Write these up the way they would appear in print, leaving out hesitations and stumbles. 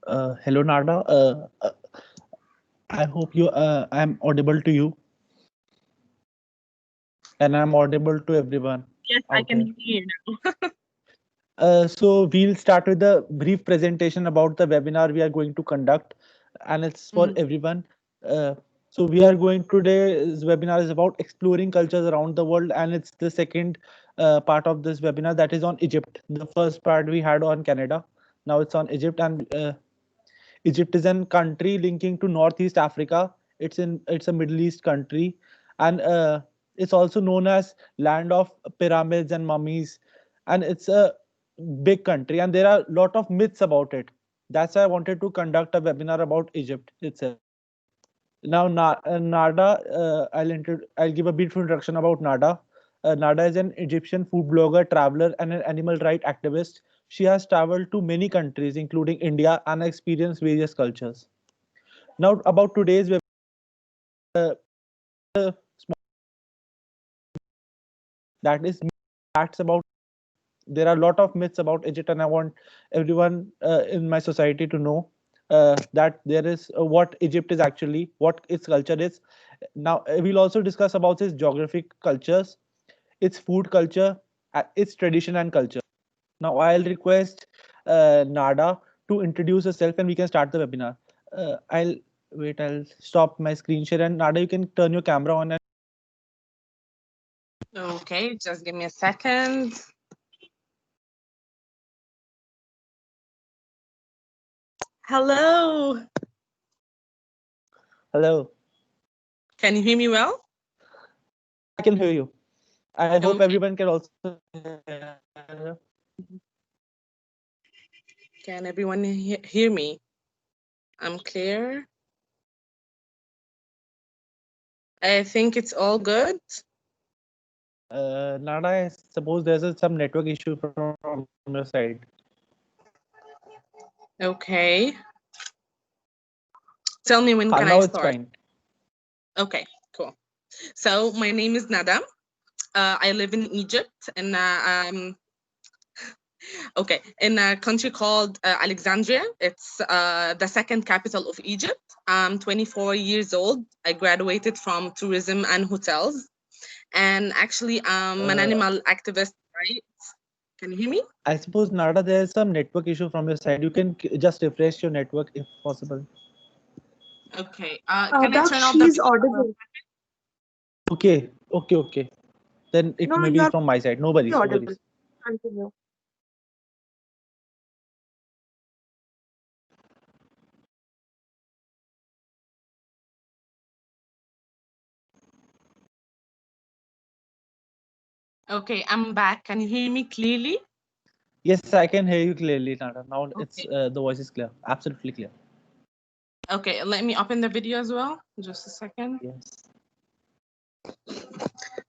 Hello, Nada. I hope you. I'm audible to you, and I'm audible to everyone Yes, I out can there. hear you now. So we'll start with a brief presentation about the webinar we are going to conduct, and it's for Mhm. everyone. Uh, so we are going today's webinar is about exploring cultures around the world, and it's the second part of this webinar that is on Egypt. The first part we had on Canada. Now it's on Egypt, and Egypt is a country linking to Northeast Africa. It's a Middle East country, and it's also known as land of pyramids and mummies. And it's a big country, and there are a lot of myths about it. That's why I wanted to conduct a webinar about Egypt itself. Now, Nada, I'll give a brief introduction about Nada. Nada is an Egyptian food blogger, traveler, and an animal rights activist. She has traveled to many countries, including India, and experienced various cultures. Now, about today's web, uh, uh, that is facts about. There are a lot of myths about Egypt, and I want everyone in my society to know that there is what Egypt is actually, what its culture is. Now, we'll also discuss about its geographic cultures, its food culture, its tradition and culture. Now, I'll request Nada to introduce herself, and we can start the webinar. I'll wait. I'll stop my screen share, and Nada, you can turn your camera on. And Okay, just give me a second. Hello. hello, Can you hear me well? I can hear you. I hope Okay. everyone can also Can everyone hear me? I'm clear. I think it's all good. Nada, I suppose there's some network issue from your side. Okay. Tell me when Now can it's I fine. start? Okay, cool. So my name is Nada. I live in Egypt, and okay, in a country called Alexandria. It's the second capital of Egypt. I'm 24 years old. I graduated from tourism and hotels. And actually, I'm an Uh, animal activist, right? Can you hear me? I suppose Nada, there's some network issue from your side. You can just refresh your network if possible. Okay. Can I turn off the Daksh, video? she's audible. Okay. Then it may be from No, my you are side. No worries, no fully worries. audible. Continue. Okay, I'm back. Can you hear me clearly? Yes, I can hear you clearly, Nada. Now it's Okay. the voice is clear, absolutely clear. Okay, let me open the video as well. Just a second. Yes.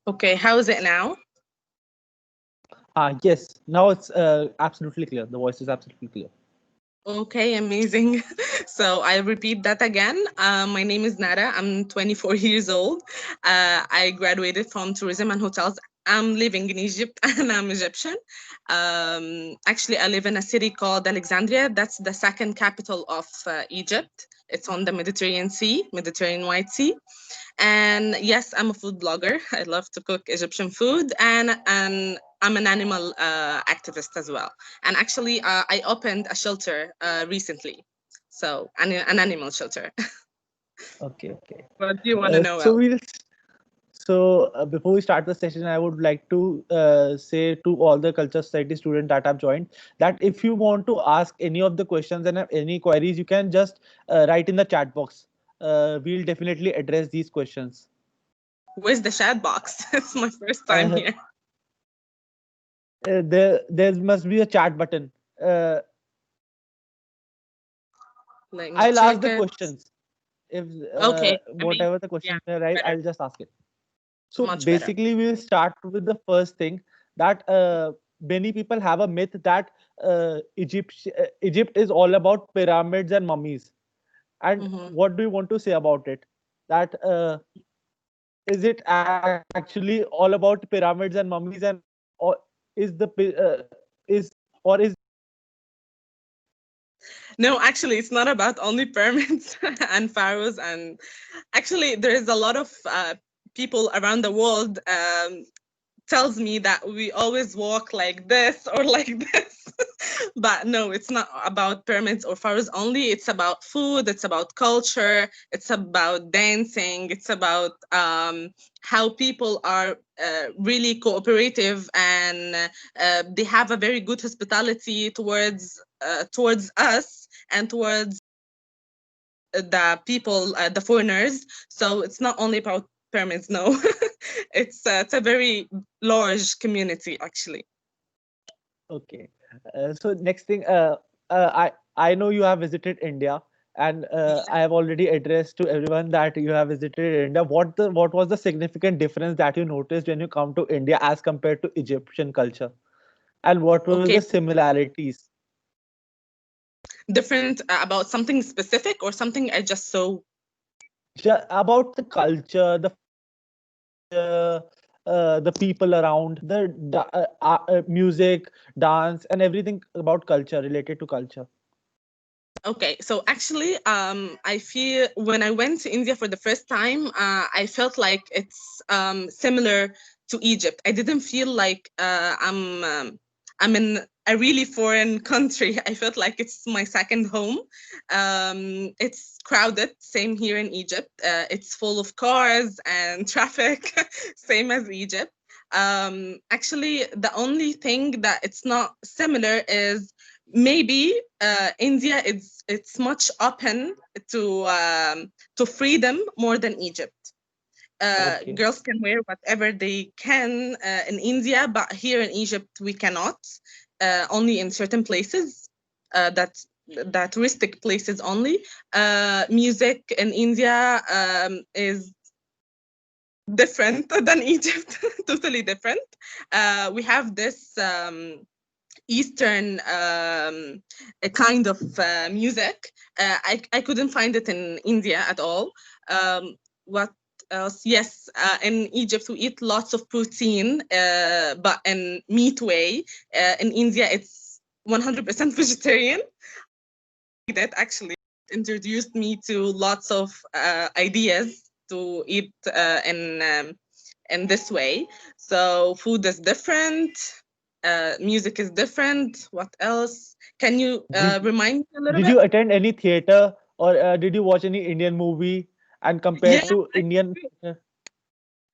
Okay, how is it now? Yes. Now it's absolutely clear. The voice is absolutely clear. Okay, amazing. So I repeat that again. My name is Nara. I'm 24 years old. I graduated from tourism and hotels. I'm living in Egypt and I'm Egyptian. Actually, I live in a city called Alexandria. That's the second capital of Egypt. It's on the Mediterranean Sea, Mediterranean White Sea. And yes, I'm a food blogger. I love to cook Egyptian food, and I'm an animal activist as well. And actually, I opened a shelter recently, so an animal shelter. Okay. What do you want to know So else? before we start the session, I would like to say to all the culture society students that have joined that if you want to ask any of the questions and have any queries, you can just write in the chat box. We'll definitely address these questions. Where's the chat box? It's my first time Uh, here. there must be a chat button. Uh, Let me I'll ask check the it. questions. If Okay, whatever the yeah, questions arrive, better, I'll just ask it. So much better. basically, we'll start with the first thing that many people have a myth that Egypt is all about pyramids and mummies. And Hmm. what do you want to say about it? That is it actually all about pyramids and mummies, and or is the is or is No, actually, it's not about only pyramids and pharaohs. And actually, there is a lot of people around the world tells me that we always walk like this or like this. But no, it's not about pyramids or pharaohs only. It's about food, it's about culture, it's about dancing, it's about how people are really cooperative, and they have a very good hospitality towards us and towards the people, the foreigners. So it's not only about pyramids, no. It's a very large community, actually. Okay. So next thing, I know you have visited India, and I have already addressed to everyone that you have visited India. What was the significant difference that you noticed when you come to India as compared to Egyptian culture, and what were Okay, the similarities? different about something specific or something I just saw. About the culture, the food, the people around, music, dance, and everything about culture related to culture. Okay, so actually, I feel when I went to India for the first time, I felt like it's similar to Egypt. I didn't feel like I'm in a really foreign country. I felt like it's my second home. It's crowded, same here in Egypt. It's full of cars and traffic, same as Egypt. Actually, the only thing that it's not similar is maybe India is it's much open to freedom more than Egypt. Okay. Girls can wear whatever they can in India, but here in Egypt we cannot. Only in certain places, that touristic places only. Music in India is different than Egypt, totally different. We have this. Eastern a kind of music. I couldn't find it in India at all. What else? Yes, in Egypt we eat lots of protein, but in meat way. In India it's 100% vegetarian. That actually introduced me to lots of ideas to eat in this way. So food is different, music is different. What else? Can you Did remind me a little Did bit? you attend any theater, or did you watch any Indian movie and Yeah, compared to Indian?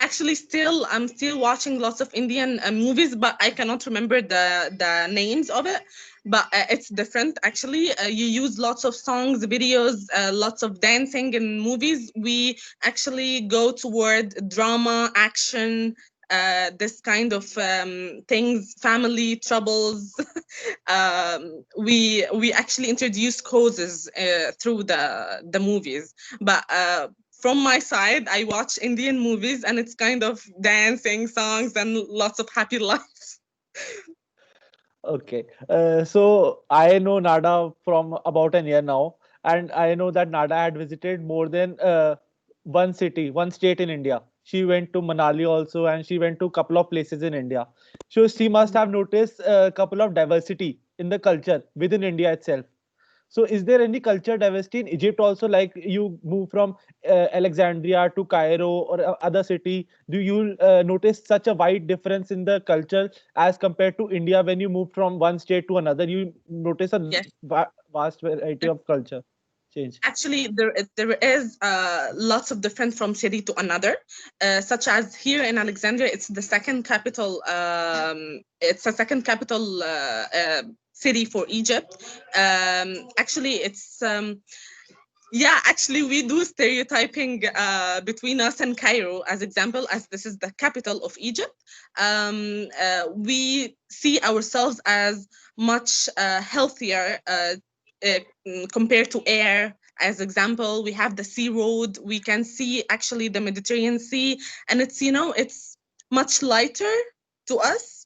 actually, still I'm still watching lots of Indian movies, but I cannot remember the names of it. But it's different actually. You use lots of songs, videos, lots of dancing in movies. We actually go toward drama, action, this kind of things, family troubles. We actually introduce causes through the movies, but from my side, I watch Indian movies and it's kind of dancing, songs, and lots of happy lives. Okay. So I know Nada from about an year now, and I know that Nada had visited more than one city, one state in India. She went to Manali also, and she went to a couple of places in India. So she must have noticed a couple of diversity in the culture within India itself. So, is there any culture diversity in Egypt also? Like you move from Alexandria to Cairo or other city, do you notice such a wide difference in the culture as compared to India when you move from one state to another? You notice a Yes. vast variety of culture change. Actually, there is lots of difference from city to another, such as here in Alexandria, it's the second capital. It's a second capital city for Egypt. Actually, it's yeah, actually, we do stereotyping between us and Cairo, as example, as this is the capital of Egypt. We see ourselves as much healthier compared to air. As example, we have the sea road. We can see actually the Mediterranean Sea, and it's much lighter to us.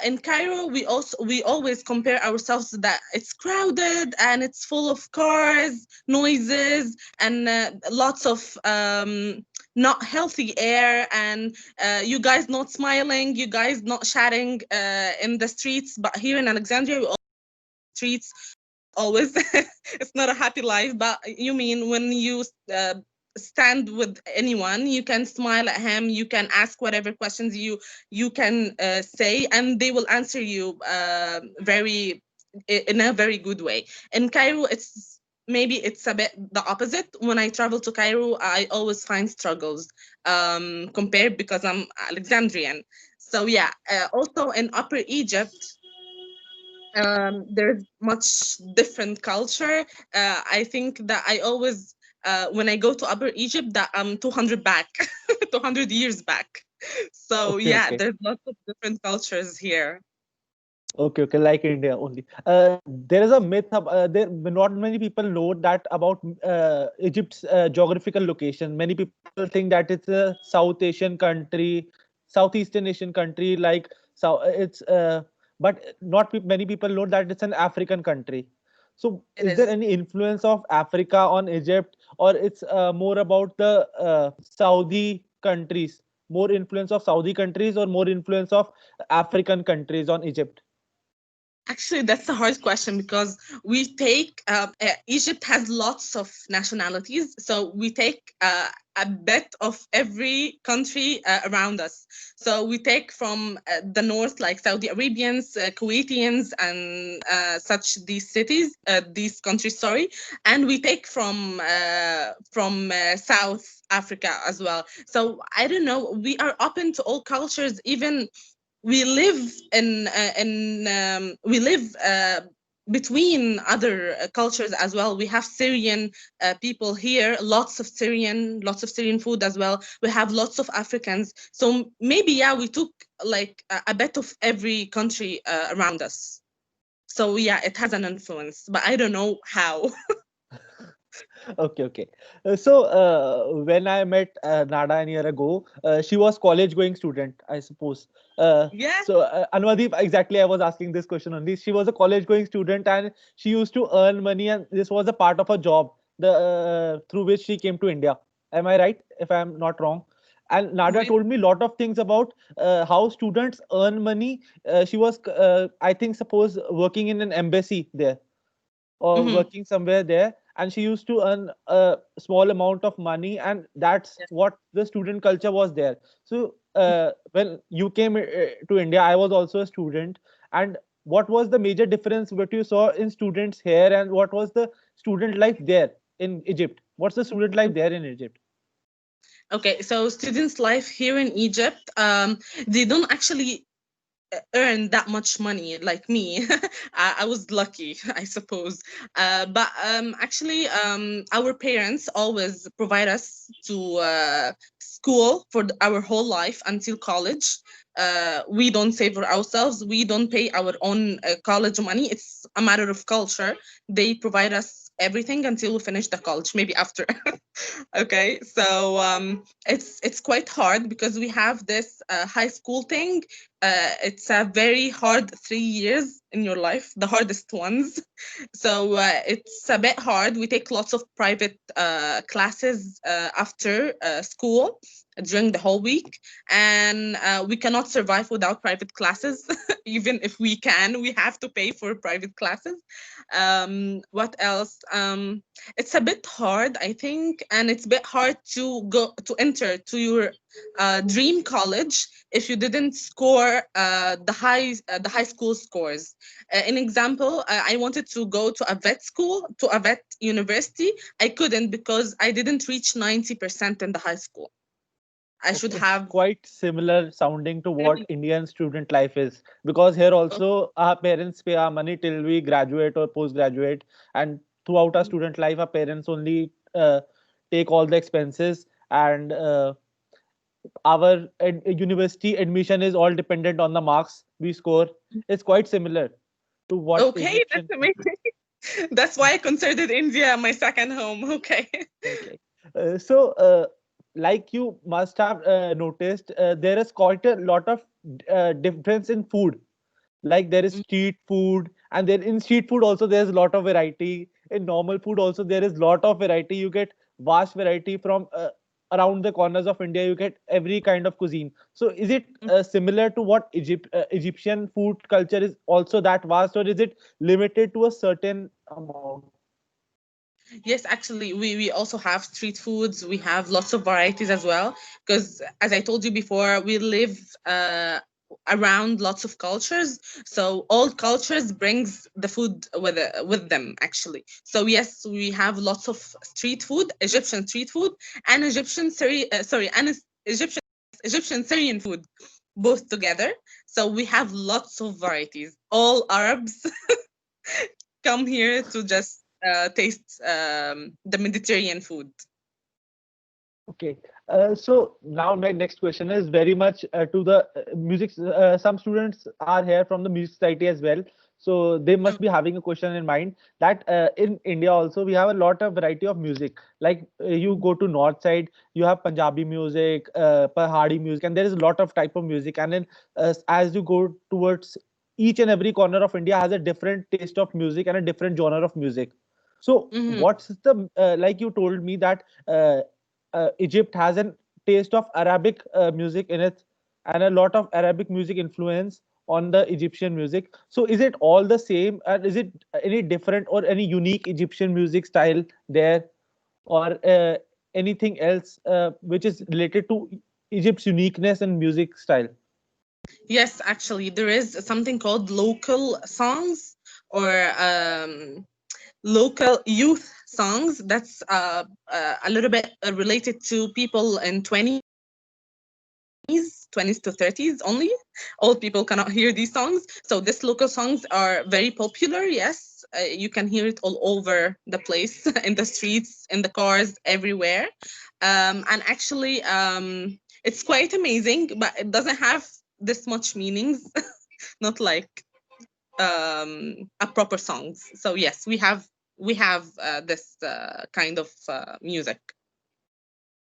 In Cairo, we always compare ourselves to that it's crowded and it's full of cars, noises, and lots of not healthy air. And you guys not smiling, you guys not chatting in the streets. But here in Alexandria, we all streets. always. It's not a happy life, but you mean when you stand with anyone, you can smile at him, you can ask whatever questions you can say, and they will answer you very in a very good way. In Cairo, it's a bit the opposite. When I travel to Cairo, I always find struggles compared because I'm Alexandrian. So yeah, also in Upper Egypt, there's much different culture. I think that I always, when I go to Upper Egypt, that I'm 200 back, 200 years back. So Okay, yeah, okay. there's lots of different cultures here. Okay, okay, like India only. There is a myth. There not many people know that about Egypt's geographical location. Many people think that it's a South Asian country, Southeastern Asian country. Like so, but not many people know that it's an African country. So, It is there is. any influence of Africa on Egypt, or it's more about the Saudi countries? More influence of Saudi countries, or more influence of African countries on Egypt? Actually, that's a hard question because we take Egypt has lots of nationalities, so we take a bit of every country around us. So we take from the north, like Saudi Arabians, Kuwaitians, and such these cities, these countries, sorry, and we take from South Africa as well. So I don't know. We are open to all cultures, even we live we live between other cultures as well. We have Syrian people here, lots of Syrian food as well. We have lots of Africans. So maybe yeah, we took like a bit of every country around us. So yeah, it has an influence, but I don't know how. Okay, okay. When I met Nada a year ago, she was college going student, I suppose. Yeah. Anwadeep, exactly, I was asking this question only. She was a college going student and she used to earn money, and this was a part of her job, the through which she came to India. Am I right? If I'm not wrong. And Nada Right. told me a lot of things about how students earn money. She was, I think, suppose working in an embassy there or Mm-hmm. working somewhere there, and she used to earn a small amount of money, and that's Yes. what the student culture was there. So when you came to India, I was also a student. And what was the major difference what you saw in students here, and what was the student life there in Egypt? What's the student life there in Egypt? Okay, so students' life here in Egypt, they don't actually earn that much money like me. I was lucky, I suppose. But actually, our parents always provide us to school for our whole life until college. We don't save for ourselves. We don't pay our own college money. It's a matter of culture. They provide us everything until we finish the college, maybe after. Okay, so it's quite hard because we have this high school thing. It's a very hard 3 years in your life, the hardest ones. So it's a bit hard. We take lots of private classes after school during the whole week, and we cannot survive without private classes. Even if we can, we have to pay for private classes. What else? It's a bit hard, I think, and it's a bit hard to go to enter to your dream college if you didn't score the high school scores. An example, I wanted to go to a vet school, to a vet university. I couldn't because I didn't reach 90% in the high school. I should Okay, it's have. quite similar sounding to what Indian student life is, because here also our parents pay our money till we graduate or post-graduate, and throughout our student life, our parents only take all the expenses, and our university admission is all dependent on the marks we score. It's quite similar to what Okay, that's Egyptian. amazing. That's why I considered India my second home. Okay. Okay. Like you must have noticed, there is quite a lot of difference in food. Like there is street food, and then in street food also there's a lot of variety. In normal food also there is lot of variety. You get vast variety from around the corners of India, you get every kind of cuisine. So is it similar to what Egyptian food culture is also that vast, or is it limited to a certain amount? Yes, actually, we also have street foods. We have lots of varieties as well. Because as I told you before, we live around lots of cultures. So all cultures brings the food with them actually. So yes, we have lots of street food, Egyptian street food, and Egyptian Syrian food, both together. So we have lots of varieties. All Arabs come here to just taste the Mediterranean food. Okay. So now my next question is very much to the music. Some students are here from the music society as well. So they Mm, must be having a question in mind that in India also we have a lot of variety of music. Like you go to north side, you have Punjabi music, Pahadi music, and there is a lot of type of music. And then as you go towards each and every corner of India has a different taste of music and a different genre of music. So mhm. what's the like you told me that Egypt has a taste of Arabic music in it, and a lot of Arabic music influence on the Egyptian music. So, is it all the same, and is it any different or any unique Egyptian music style there, or anything else which is related to Egypt's uniqueness and music style? Yes, actually, there is something called local songs or local youth songs. That's a little bit related to people in 20s to 30s only. Old people cannot hear these songs. So these local songs are very popular. Yes, you can hear it all over the place, in the streets, in the cars, everywhere. And actually, it's quite amazing, but it doesn't have this much meanings, not like a proper songs. So yes, we have this kind of music.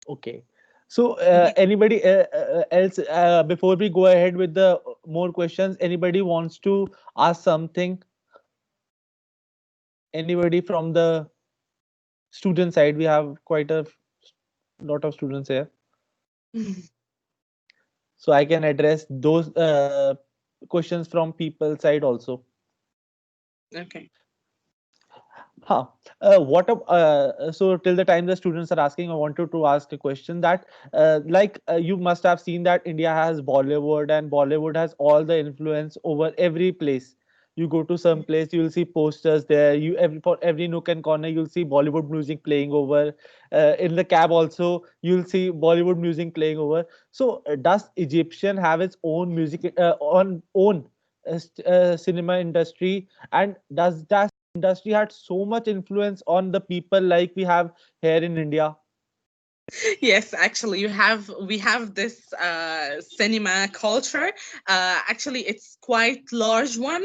Okay. So, Mhm. anybody else, before we go ahead with the more questions, anybody wants to ask something? Anybody from the student side? We have quite a lot of students here, so I can address those questions from people side also. Okay. Huh. So till the time the students are asking, I wanted to ask a question that, you must have seen that India has Bollywood, and Bollywood has all the influence over every place. You go to some place, you'll see posters there. For every nook and corner, you'll see Bollywood music playing over. In the cab also, you'll see Bollywood music playing over. So, does Egyptian have its own music, own cinema industry, and does that industry had so much influence on the people like we have here in India? Yes, actually, we have this cinema culture. Actually, it's quite large one.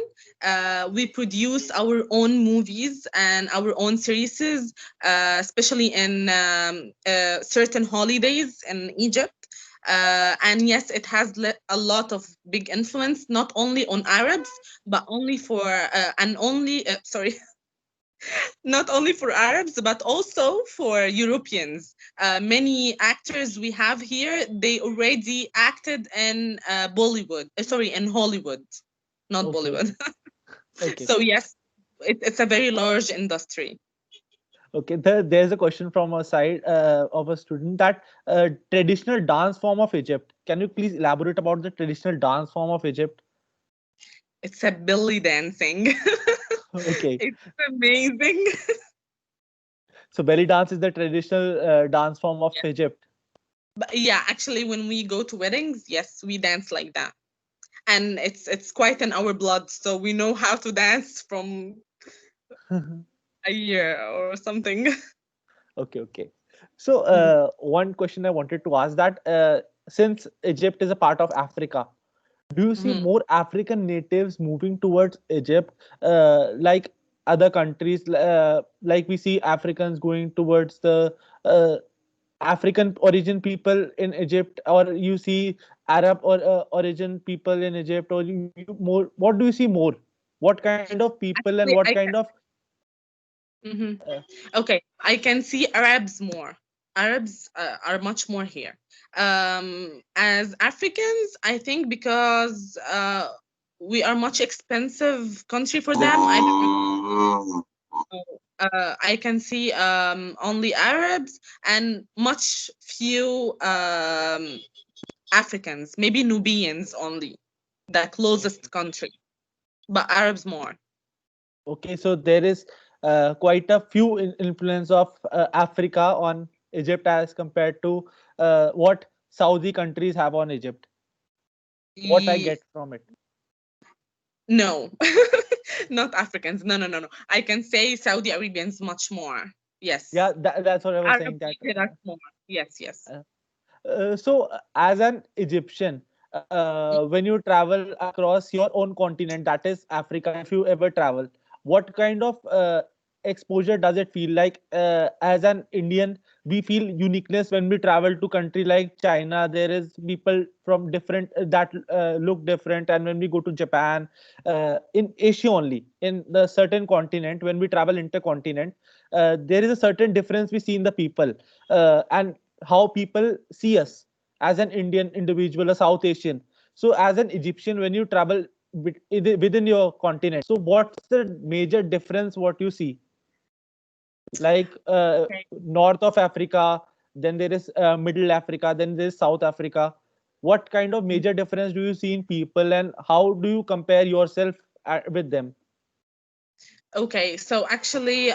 We produce our own movies and our own series, especially in certain holidays in Egypt. And yes, it has a lot of big influence, not only on Arabs, but only for and only sorry, not only for Arabs, but also for Europeans. Many actors we have here, they already acted in Bollywood, sorry, in Hollywood, not Okay, Bollywood. okay, So yes, it's a very large industry. okay. There's a question from a side of a student that traditional dance form of Egypt. Can you please elaborate about the traditional dance form of Egypt? It's a belly dancing. Okay, It's amazing. so belly dance is the traditional dance form of Yeah. Egypt. But yeah, actually, when we go to weddings, yes, we dance like that, and it's quite in our blood, so we know how to dance from a year or something. Okay, okay. So, one question I wanted to ask that since Egypt is a part of Africa, do you see Mhm. more African natives moving towards Egypt, like other countries, like we see Africans going towards the uh, African origin people in Egypt, or you see Arab or origin people in Egypt, or you more? What do you see more? What kind of people and Actually, what I kind can. of Mhm. uh, Okay, I can see Arabs more. Arabs are much more here. As Africans, I think because we are much expensive country for them. I can see only Arabs and much few Africans, maybe Nubians only, the closest country, but Arabs more. Okay, so there is quite a few influence of Africa on Egypt as compared to what Saudi countries have on Egypt. What I Ye- get from it. no, not Africans. No, no, no, no. I can say Saudi Arabians much more. Yeah, Yes. that's what I was Arabs saying. That hated us more. Yes, yes. as an Egyptian, when you travel across your own continent, that is Africa, if you ever travel, what kind of exposure does it feel like? As an Indian, we feel uniqueness when we travel to country like China. There is people from different that look different, and when we go to Japan, in Asia only, in the certain continent, when we travel intercontinent, there is a certain difference we see in the people, and how people see us as an Indian individual, a South Asian. So, as an Egyptian, when you travel within your continent, so what's the major difference? What you see, like Okay. north of Africa, then there is Middle Africa, then there is South Africa. What kind of major difference do you see in people, and how do you compare yourself with them? Okay, so actually,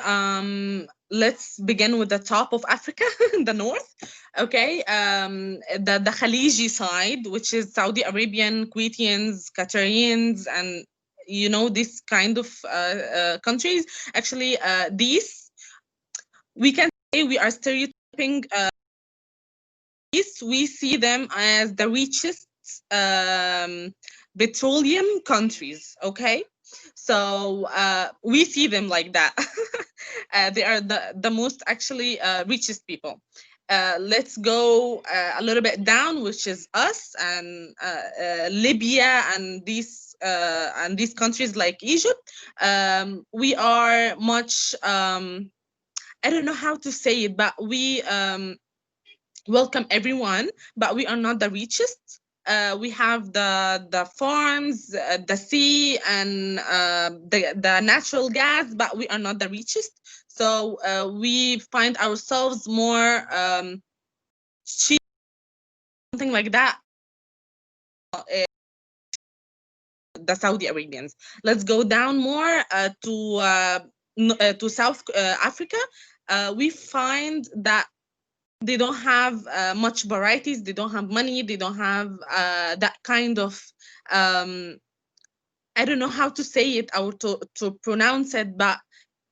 let's begin with the top of Africa, the north. Okay, the Khaliji side, which is Saudi Arabian, Kuwaitians, Qatarians, and this kind of countries. Actually, these we can say we are stereotyping. These we see them as the richest um, petroleum countries. Okay, so we see them like that. They are the most actually richest people. Let's go a little bit down, which is us and Libya and these countries like Egypt. We are much. I don't know how to say it, but we welcome everyone, but we are not the richest. We have the farms, the sea, and the natural gas, but we are not the richest. So we find ourselves more cheap, something like that. The Saudi Arabians. Let's go down more to South Africa. We find that they don't have much varieties, they don't have money, they don't have that kind of um, I don't know how to say it or to pronounce it, but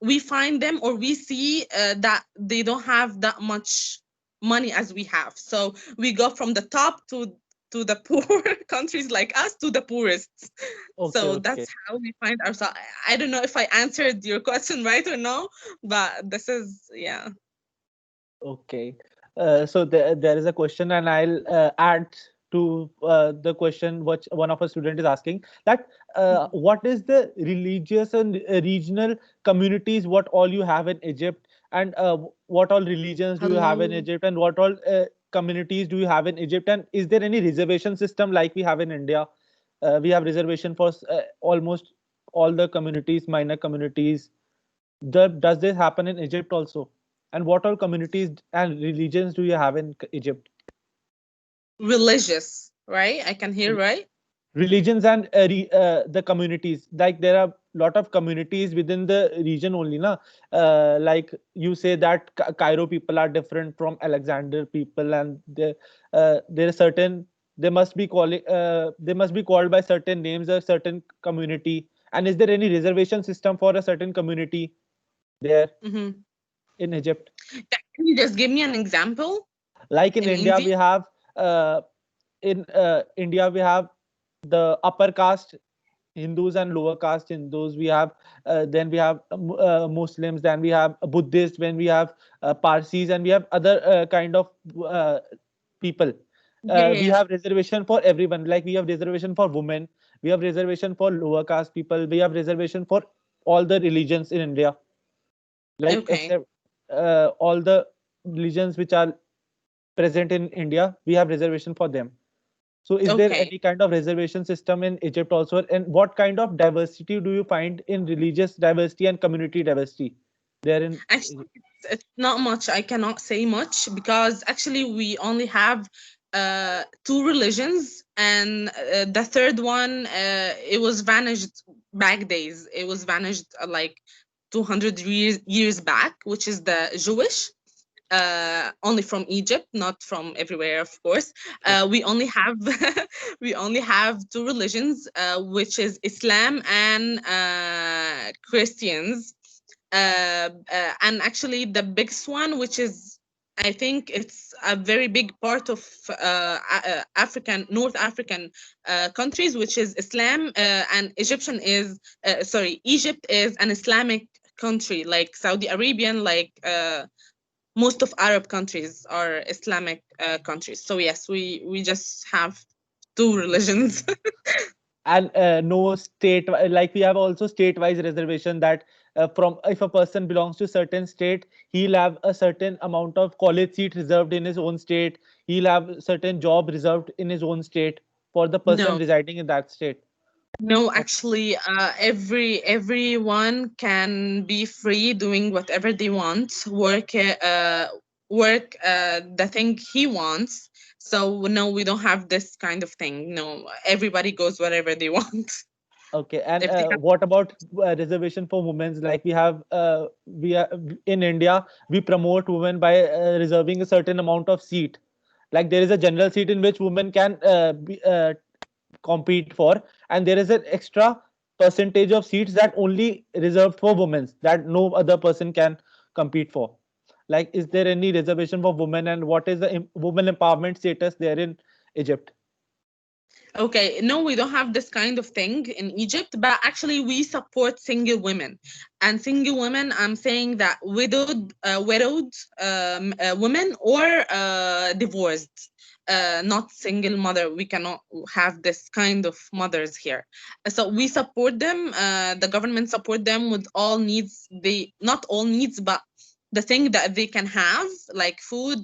we find them or we see that they don't have that much money as we have. So we go from the top to the poor countries like us to the poorest. Okay, So okay. that's how we find ourselves. I don't know if I answered your question right or no, but this is, yeah. Okay. So there is a question, and I'll add to the question which one of our student is asking, that what is the religious and regional communities, what all you have in Egypt, and what all religions do you have in Hello. Egypt, and what all communities do you have in Egypt, and is there any reservation system like we have in India? We have reservation for almost all the communities, minor communities. Does this happen in Egypt also? And what all communities and religions do you have in Egypt? Religious, right? I can hear, right? Religions and the communities. Like there are a lot of communities within the region only, na. Like you say that Cairo people are different from Alexander people, and there are certain they must be calling they must be called by certain names, a certain community. And is there any reservation system for a certain community there Mm-hmm. in Egypt? Can you just give me an example Like in in India, English? we have in India we have the upper caste Hindus and lower caste Hindus. We have then we have Muslims, then we have Buddhists, when we have Parsis, and we have other kind of uh, people. Yeah, We yeah. have reservation for everyone. Like we have reservation for women, we have reservation for lower caste people, we have reservation for all the religions in India. Like Okay. except all the religions which are present in India, we have reservation for them. So is there Okay. any kind of reservation system in Egypt also? And what kind of diversity do you find in religious diversity and community diversity there in Actually, it's not much. I cannot say much because actually we only have two religions, and the third one it was vanished back days. It was vanished like 200 years back, which is the Jewish. Only from Egypt, not from everywhere, of course. Okay. We only have we only have two religions, which is Islam and Christians. And actually, the biggest one, which is I think it's a very big part of African, North African countries, which is Islam, and Egyptian is sorry, Egypt is an Islamic country, like Saudi Arabian, like most of Arab countries are Islamic countries. So yes, we just have two religions. And no state, like we have also state-wise reservation that from if a person belongs to certain state, he'll have a certain amount of college seat reserved in his own state. He'll have certain job reserved in his own state for the person No, residing in that state. no, Okay. actually, everyone can be free doing whatever they want, work the thing he wants. So no, we don't have this kind of thing. No, everybody goes whatever they want. Okay, and If they have, what about reservation for women? Like we are in India, we promote women by reserving a certain amount of seat. Like there is a general seat in which women can compete for, and there is an extra percentage of seats that only reserved for women that no other person can compete for. Like, is there any reservation for women, and what is the women empowerment status there in Egypt? okay, no, we don't have this kind of thing in Egypt, but actually we support single women. And single women, I'm saying that widowed women or divorced, not single mother. We cannot have this kind of mothers here. So we support them. The government support them with all needs. They not all needs, but the thing that they can have, like food,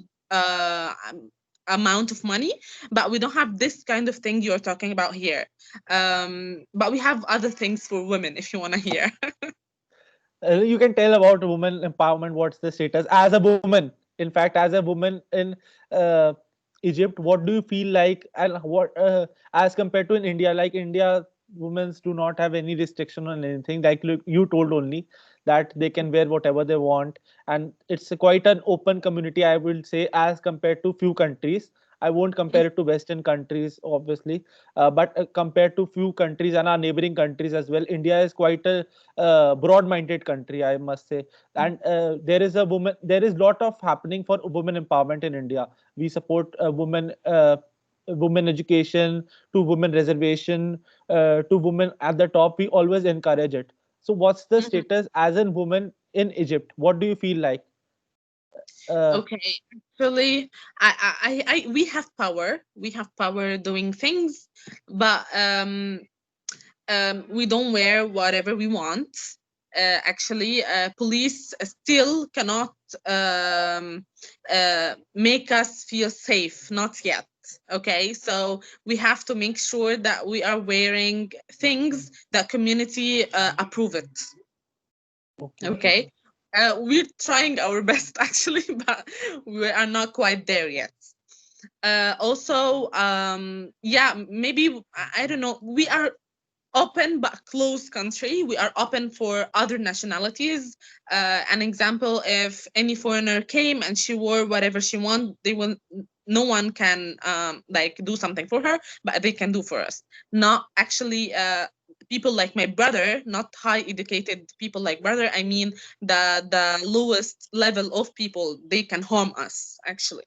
amount of money, but we don't have this kind of thing you're talking about here. But we have other things for women if you want to hear. You can tell about women empowerment. What's the status as a woman? In fact, as a woman in uh, Egypt, what do you feel like, and what as compared to in India? Like India, women do not have any restriction on anything. Like you told only that they can wear whatever they want, and it's quite an open community, I will say, as compared to few countries. I won't compare it to Western countries, obviously, but compared to few countries and our neighboring countries as well, India is quite a broad-minded country, I must say. And there is a woman, there is lot of happening for women empowerment in India. We support women education, to women reservation, to women at the top. We always encourage it. So what's the Mhm. status as a woman in Egypt? What do you feel like? uh, Okay, actually, we have power. We have power doing things, but we don't wear whatever we want. Actually, police still cannot make us feel safe, not yet. Okay, so we have to make sure that we are wearing things that community approve it. okay. Okay, we're trying our best actually, but we are not quite there yet. Also, yeah, maybe I don't know. We are open but closed country. We are open for other nationalities. An example, if any foreigner came and she wore whatever she want, they will no one can like do something for her, but they can do for us. Not actually people like my brother, not high educated people like brother. I mean the lowest level of people, they can harm us actually.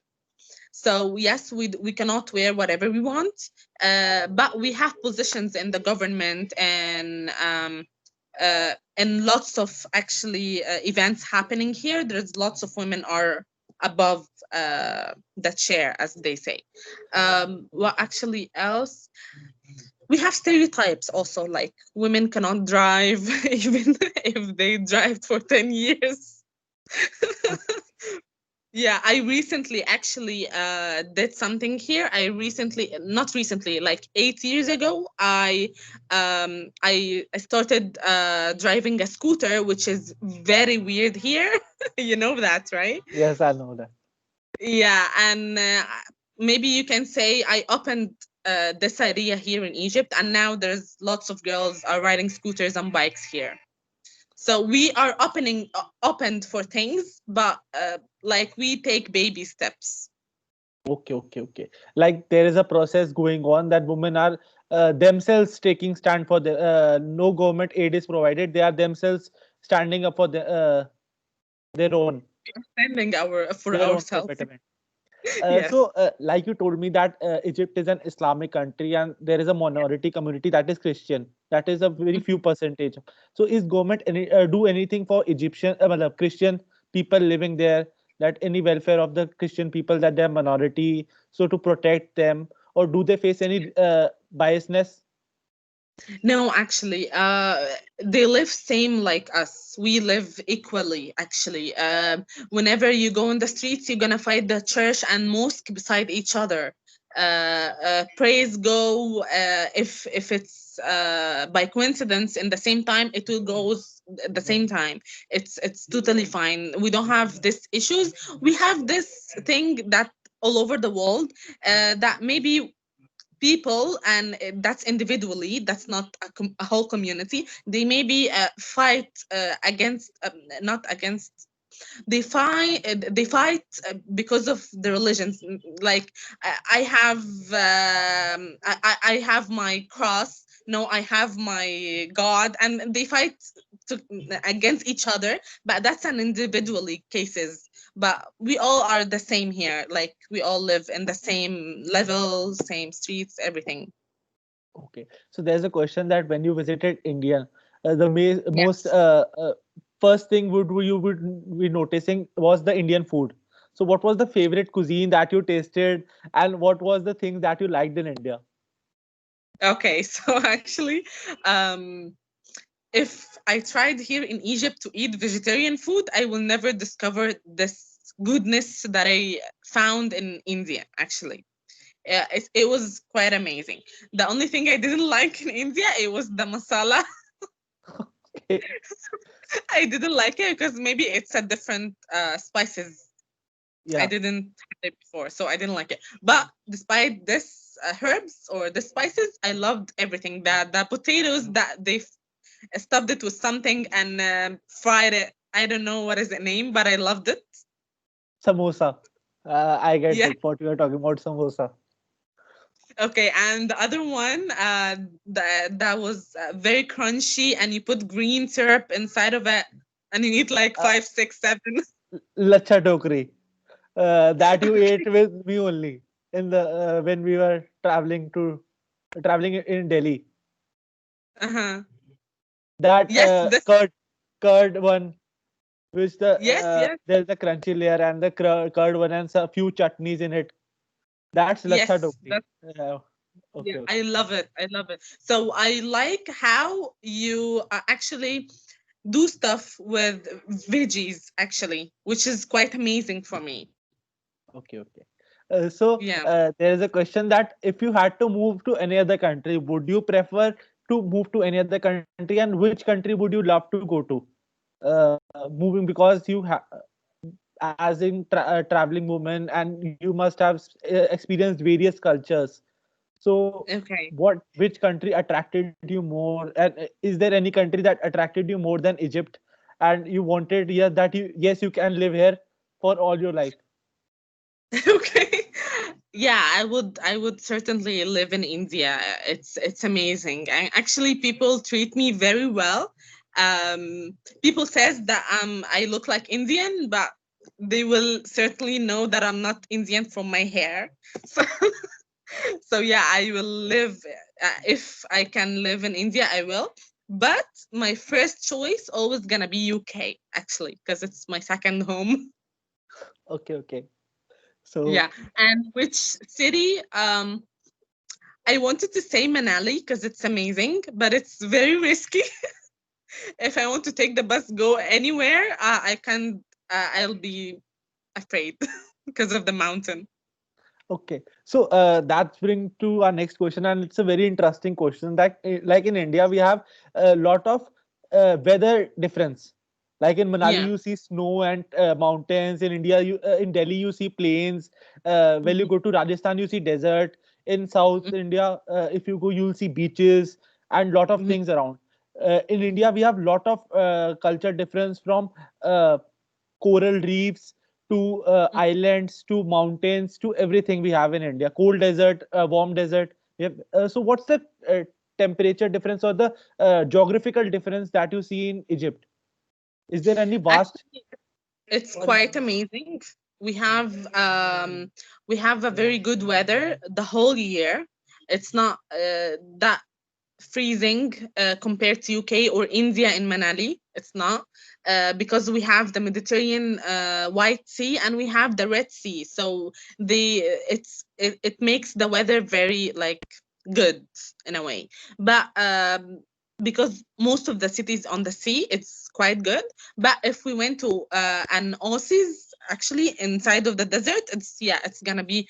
So yes, we cannot wear whatever we want, but we have positions in the government and lots of actually events happening here. There's lots of women are above the chair, as they say. What actually else? We have stereotypes also, like women cannot drive even if they drive for 10 years. Yeah, I recently actually did something here. I recently, not recently, like 8 years ago, I started driving a scooter, which is very weird here. You know that, right? Yes, I know that. Yeah, and maybe you can say I opened this idea here in Egypt, and now there's lots of girls are riding scooters and bikes here. So we are opened for things, but like we take baby steps. Okay, okay, okay. Like there is a process going on that women are themselves taking stand for the no government aid is provided. They are themselves standing up for their own Standing our for their own ourselves. betterment. Yes. Like you told me that Egypt is an Islamic country and there is a minority community that is Christian. That is a very few percentage. So, is government do anything for Egyptian, Christian people living there? That any welfare of the Christian people that they are minority, so to protect them, or do they face any biasness? No, actually, they live same like us. We live equally, actually. Whenever you go in the streets, you're gonna find the church and mosque beside each other. Praise go if it's by coincidence in the same time, it will go at the same time. It's totally fine. We don't have this issues. We have this thing that all over the world that maybe people and that's individually, that's not a whole community, they maybe fight against not against, they fight because of the religions. Like I have I have my cross, no, I have my god, and they fight to, against each other, but that's an individually cases. But we all are the same here, like we all live in the same level, same streets, everything. Okay, so there's a question that when you visited India, most Yes. first thing you would be noticing was the Indian food. So, what was the favorite cuisine that you tasted, and what was the thing that you liked in India? Okay, so actually, um if I tried here in Egypt to eat vegetarian food, I will never discover this goodness that I found in India, actually. Yeah, it was quite amazing. The only thing I didn't like in India, it was the masala. Okay, I didn't like it because maybe it's a different spices. I yeah, didn't have it before, so I didn't like it. But despite this herbs or the spices, I loved everything. The potatoes that they stuffed it with something and fried it. I don't know what is the name, but I loved it. samosa. I get Yeah. it. What you are talking about, samosa. Okay. And the other one, that was very crunchy, and you put green syrup inside of it, and you eat like Uh, five, six, seven. Lacha dokri. That you ate with me only in the when we were traveling in Delhi. Uh-huh. That Yes. This. curd one, which Yes. Yes. there's the crunchy layer and the curd one and a few chutneys in it. That's lacha Yes. dokri. Yeah, Okay, I okay. love it. I love it. So I like how you actually do stuff with veggies, actually, which is quite amazing for me. Okay, okay. So Yeah. there is a question that if you had to move to any other country, would you prefer to move to any other country, and which country would you love to go to? Moving because you have, as in traveling woman, and you must have experienced various cultures. So, Okay. which country attracted you more? And is there any country that attracted you more than Egypt? And you wanted, yes, that yes, you can live here for all your life. Okay. Yeah, I would certainly live in India. It's amazing. And actually people treat me very well. People says that I look like Indian, but they will certainly know that I'm not Indian from my hair. So so yeah, I will live if I can live in India, I will. But my first choice always gonna be UK, actually, because it's my second home. Okay, okay. So Yeah. And which city? I wanted to say Manali because it's amazing, but it's very risky. If I want to take the bus, go anywhere, I can. I'll be. afraid because of the mountain. Okay, so that's bring to our next question, and it's a very interesting question. That like in India, we have a lot of weather difference. Like in Manali, Yeah. you see snow and mountains. In India, in Delhi, you see plains. When you Mhm. go to Rajasthan, you see desert. In South India, if you go, you'll see beaches and lot of Mhm. things around. In India, we have lot of culture difference from uh, coral reefs to islands to mountains to everything we have in India. Cold desert, warm desert. We have, so, what's the temperature difference or the geographical difference that you see in Egypt? Is there any vast? Actually, it's quite amazing. We have we have a very good weather the whole year. It's not that freezing compared to UK or India in Manali. It's not because we have the Mediterranean White Sea and we have the Red Sea. So it makes the weather very like good in a way. But because most of the cities on the sea, it's quite good. But if we went to an oasis, actually inside of the desert, it's gonna be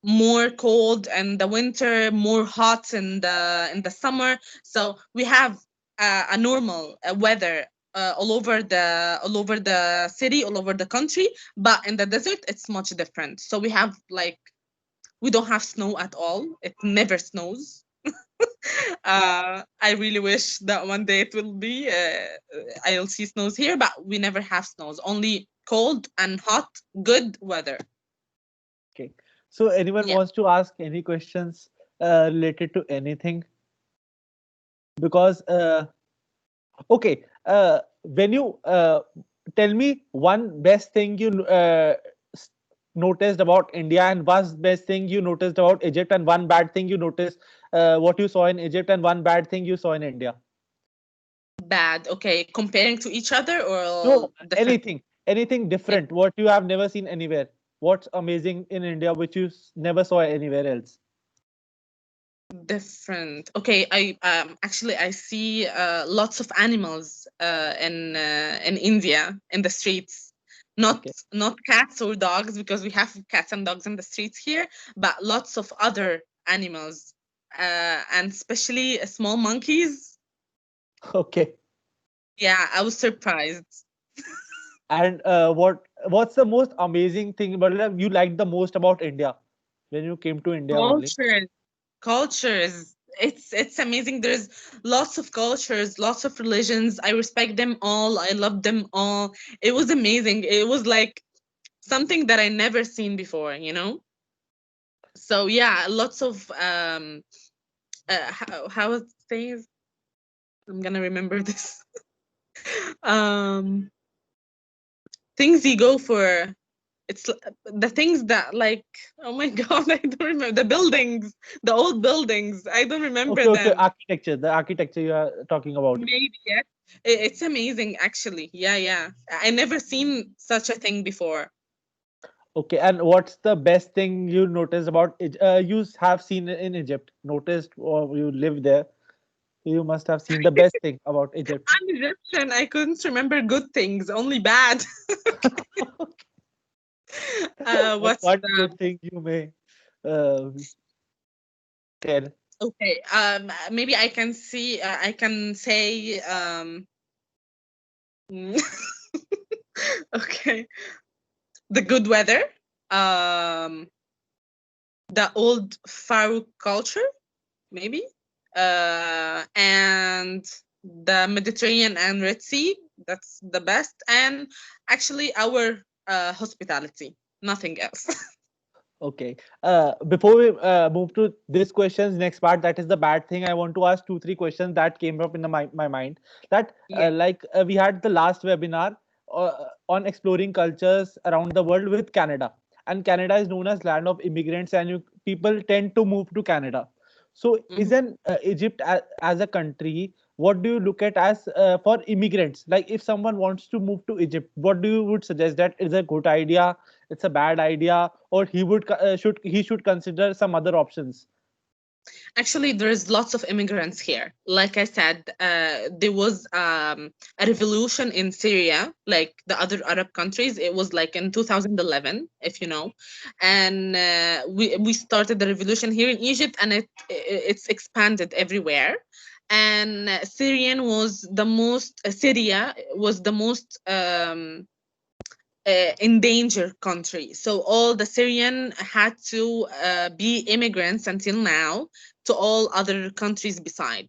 more cold in the winter, more hot in the summer. So we have a normal weather all over the city, all over the country. But in the desert, it's much different. So we have like we don't have snow at all. It never snows. I really wish that one day it will be. I'll see snows here, but we never have snows. Only cold and hot, good weather. Okay. So, anyone Yeah. wants to ask any questions related to anything? Because okay, when you tell me one best thing you noticed about India, and one best thing you noticed about Egypt, and one bad thing you noticed what you saw in Egypt, and one bad thing you saw in India. Bad. Okay. Comparing to each other or No, different? anything different, what you have never seen anywhere. What's amazing in India, which you never saw anywhere else. Different. Okay. I actually I see lots of animals in India in the streets. Okay. Not cats or dogs because we have cats and dogs in the streets here, but lots of other animals, and especially small monkeys. Okay. Yeah, I was surprised. And what's the most amazing thing about you liked the most about India when you came to India only? Culture. Cultures, it's amazing. There's lots of cultures, lots of religions. I respect them all, I love them all. It was amazing. It was like something that I never seen before, you know. So yeah, lots of how it says, I'm gonna remember this. um Things you go for. The things that like, oh my god, I don't remember the buildings, the old buildings, I don't remember Okay, okay, them. architecture, the architecture you are talking about. Maybe, yes. It's amazing, actually. Yeah, yeah. I never seen such a thing before. Okay, and what's the best thing you noticed about you have seen in Egypt, noticed, or you live there? You must have seen the best thing about Egypt. I'm Egyptian. I couldn't remember good things, only bad. What What's one the good thing you may uh, tell? okay? Maybe I can see. I can say. Okay, the good weather. Um, the old Pharaoh culture, maybe, and the Mediterranean and Red Sea. That's the best, and actually our hospitality. Nothing else. Okay. Before we move to this questions, next part, that is the bad thing. I want to ask two, three questions that came up in my mind. That Yeah. we had the last webinar on exploring cultures around the world with Canada, and Canada is known as land of immigrants, and people tend to move to Canada. So, Mhm. isn't Egypt as a country? What do you look at as for immigrants? Like, if someone wants to move to Egypt, what do you would suggest that is a good idea? It's a bad idea, or he should consider some other options. Actually, there's lots of immigrants here. Like I said, there was a revolution in Syria, like the other Arab countries. It was like in 2011, if you know, and we started the revolution here in Egypt, and it's expanded everywhere. And Syria was the most endangered country. So all the Syrian had to be immigrants until now to all other countries beside.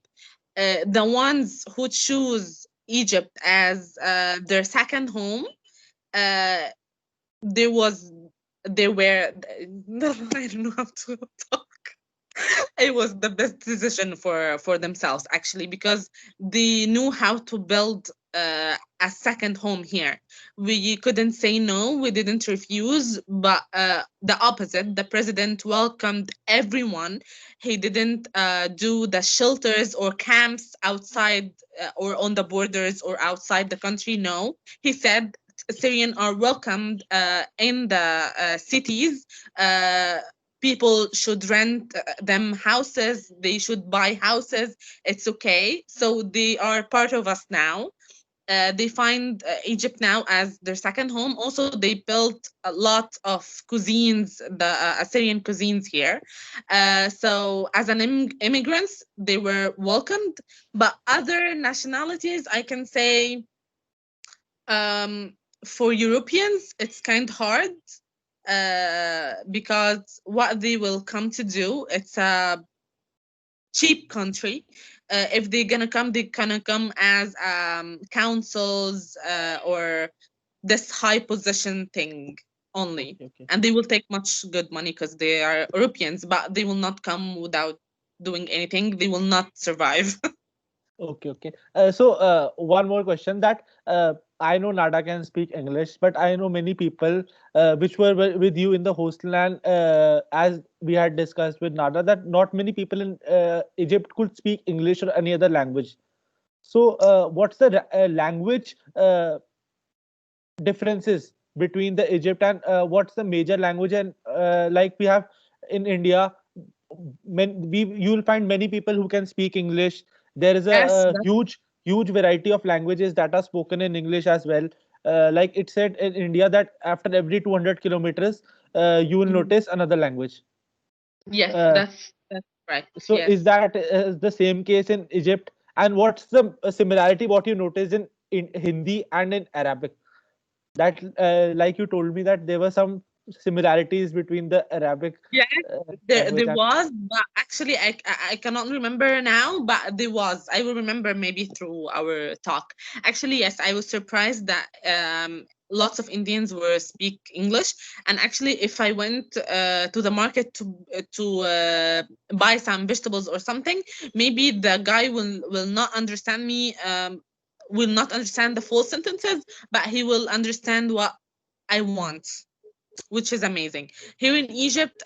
The ones who choose Egypt as their second home, uh, there was there were I don't know how to talk. It was the best decision for themselves actually, because they knew how to build a second home here. We couldn't say no, we didn't refuse, but the opposite, the president welcomed everyone. He didn't do the shelters or camps outside or on the borders or outside the country. No, he said Syrian are welcomed in the cities. uh, People should rent them houses, they should buy houses. It's okay, so they are part of us now. They find Egypt now as their second home. Also, they built a lot of cuisines, the Assyrian cuisines here. So as an immigrants, they were welcomed. But other nationalities, I can say, um, for Europeans, it's kind of hard because what they will come to do, it's a cheap country. If they're gonna come, they're gonna come as councils or this high position thing only, Okay, okay. and they will take much good money because they are Europeans, but they will not come without doing anything. They will not survive. Okay, okay. One more question that I know Nada can speak English, but I know many people which were with you in the hostel, and as we had discussed with Nada, that not many people in Egypt could speak English or any other language. So, what's the language differences between the Egypt, and what's the major language? And like we have in India, you will find many people who can speak English. There is Yes, a huge variety of languages that are spoken in English as well. Like it said in India that after every 200 kilometers, you will mhm. notice another language. Yes, Uh, that's right. so is Yes. that the same case in Egypt? And what's the similarity what you notice in Hindi and in Arabic? That like you told me that there were some similarities between the Arabic Yes, language there and was, but actually I cannot remember now, but there was. I will remember maybe through our talk. Actually, yes, I was surprised that lots of Indians were speak English. And actually, if I went to the market to buy some vegetables or something, maybe the guy will not understand me. Will not understand the full sentences, but he will understand what I want, which is amazing. Here in Egypt,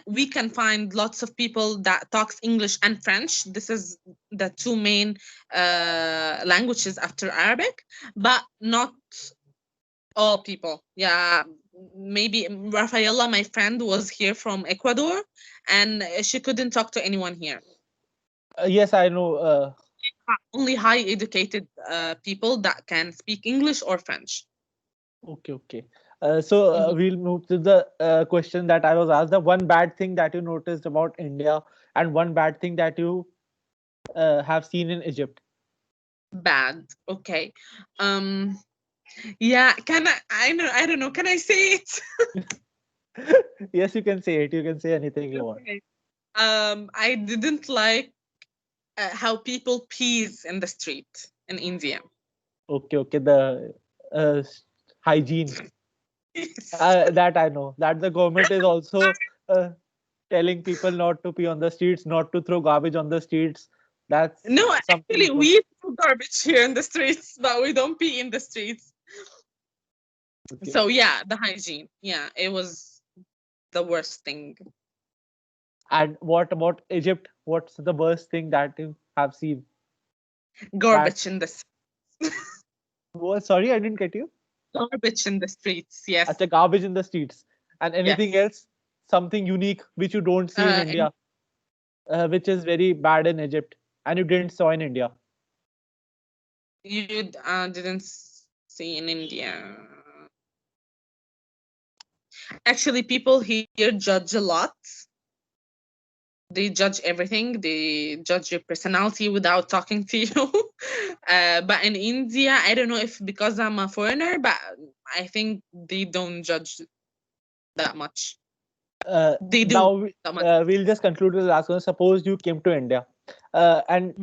we can find lots of people that talks English and French. This is the two main languages after Arabic, but not all people. Yeah, maybe Rafaela, my friend, was here from Ecuador, and she couldn't talk to anyone here. yes, I know. Only high educated people that can speak English or French. Okay, okay. We'll move to the question that I was asked. The one bad thing that you noticed about India, and one bad thing that you have seen in Egypt. Bad. Okay. Um. Yeah. Can I know. I don't know. Can I say it? Yes, you can say it. You can say anything you want. Okay. I didn't like how people pees in the street in India. Okay, okay. The hygiene, Yes. that I know. That the government is also uh, telling people not to pee on the streets, not to throw garbage on the streets. That's No, something actually, good. we throw garbage here in the streets, but we don't pee in the streets. Okay. So yeah, the hygiene. Yeah, it was the worst thing. And what about Egypt? What's the worst thing that you have seen? That Garbage in the was, sorry, I didn't get you. garbage in the streets. Yes. Acha, garbage in the streets. And anything Yes. else? Something unique which you don't see in Uh, India. which is very bad in Egypt and you didn't saw in India? You didn't see in India. Actually, people here judge a lot. They judge everything. They judge your personality without talking to you. But in India, I don't know if because I'm a foreigner, but I think they don't judge that much. uh, They do Now that much. we'll just conclude with the last one. Suppose you came to India, and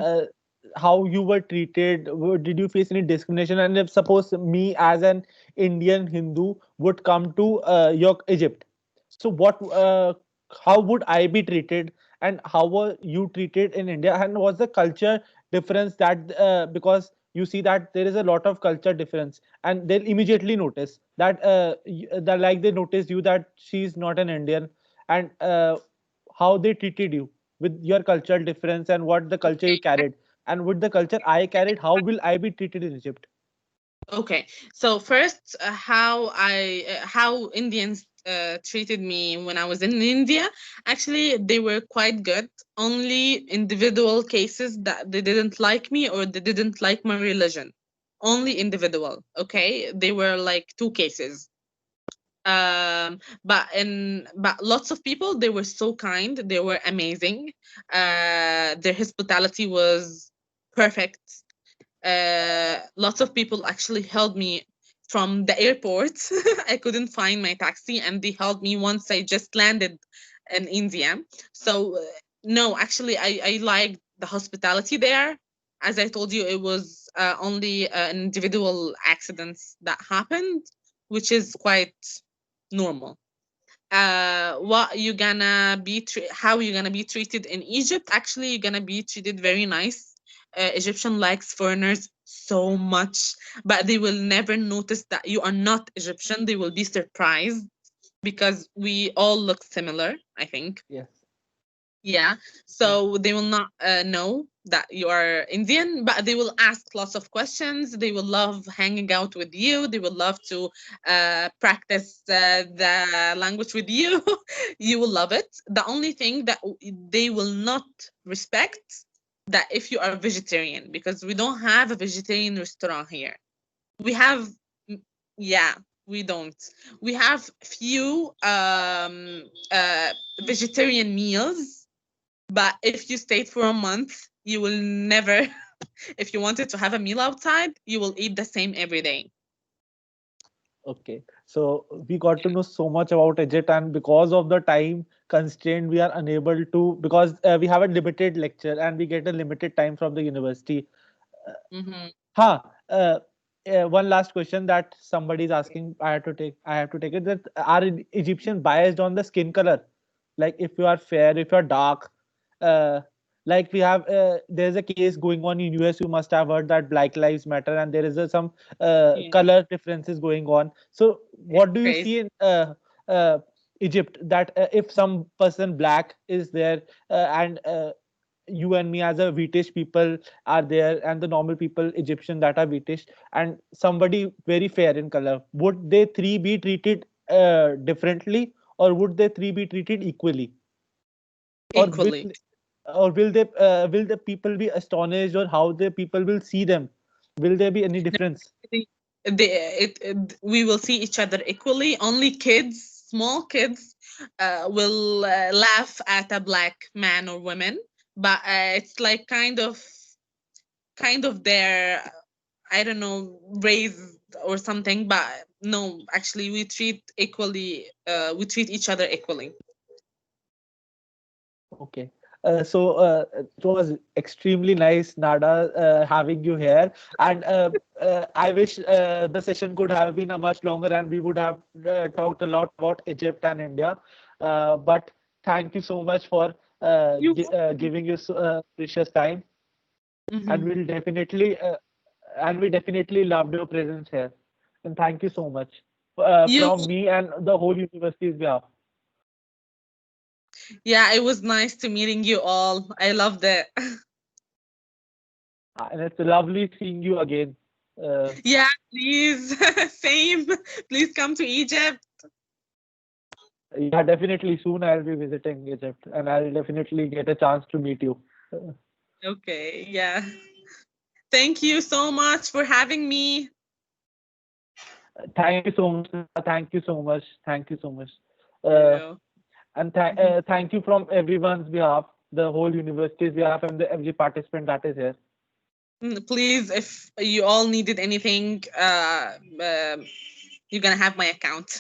how you were treated. Did you face any discrimination? And if suppose me as an Indian Hindu would come to your Egypt, so how would I be treated, and how were you treated in India? And was the culture difference that because you see that there is a lot of culture difference, and they'll immediately notice that that like they noticed you that she's not an Indian, and how they treated you with your cultural difference and what the culture you Okay. carried, and with the culture I carried, how will I be treated in Egypt? Okay. So first, how Indians treated me when I was in India. Actually, they were quite good. Only individual cases that they didn't like me or they didn't like my religion. Only individual. Okay, they were like two cases. But lots of people, they were so kind. They were amazing. Their hospitality was perfect. Lots of people actually held me from the airport. I couldn't find my taxi, and they held me once I just landed in India. So, no, actually, I liked the hospitality there. As I told you, it was only individual accidents that happened, which is quite normal. What you gonna be how you gonna be treated in Egypt? Actually, you're gonna be treated very nice. Egyptian likes foreigners so much, but they will never notice that you are not Egyptian. They will be surprised because we all look similar, I think. Yes. Yeah. Yeah. So they will not know that you are Indian, but they will ask lots of questions. They will love hanging out with you. They will love to practice the language with you. You will love it. The only thing that they will not respect, that if you are vegetarian, because we don't have a vegetarian restaurant here. We have, mm, yeah, we don't. We have few vegetarian meals, but if you stayed for a month, you will never, if you wanted to have a meal outside, you will eat the same every day. Okay, so we got to know so much about Egypt, and because of the time constraint, we are unable to, because we have a limited lecture and we get a limited time from the university. Mm-hmm. Huh. One last question that somebody is asking. I have to take. I have to take it. That are Egyptian biased on the skin color? Like if you are fair, if you are dark. Uh, like we have. There's a case going on in US. You must have heard that Black Lives Matter, and there is some Yeah. color differences going on. So what do you Crazy. see in Egypt? That if some person black is there and you and me as a British people are there, and the normal people Egyptian that are British, and somebody very fair in color, would they three be treated differently, or would they three be treated equally, or Equally. will the people be astonished, or how the people will see them? Will there be any No, difference? they, we will see each other equally. Only kids, small kids, will laugh at a black man or woman, but it's like kind of their, I don't know, raised or something. But no, actually, we treat equally. We treat each other equally. Okay. It was extremely nice, Nada, having you here. And I wish the session could have been a much longer and we would have talked a lot about Egypt and India. But thank you so much for You. giving us precious time. And Mhm. we definitely loved your presence here. And thank you so much You. from me and the whole university's behalf. Yeah, it was nice to meeting you all. I loved it. And it's lovely seeing you again. Uh, Yeah, please. Same. Please come to Egypt. Yeah, definitely. Soon I'll be visiting Egypt, and I'll definitely get a chance to meet you. Okay, yeah. Thank you so much for having me. Thank you so much. Nada. Thank you so much. Thank you so much. Uh, You. and Mhm. thank you from everyone's behalf, the whole university's behalf, and every participant that is here. Please, if you all needed anything, you're gonna have my account,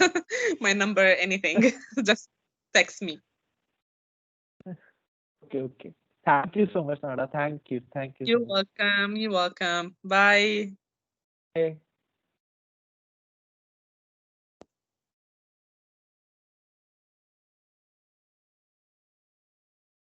my number, anything. Just text me. Okay, okay. Thank you so much, Nada. Thank you. Thank you so You're much. welcome. You're welcome. Bye. Bye.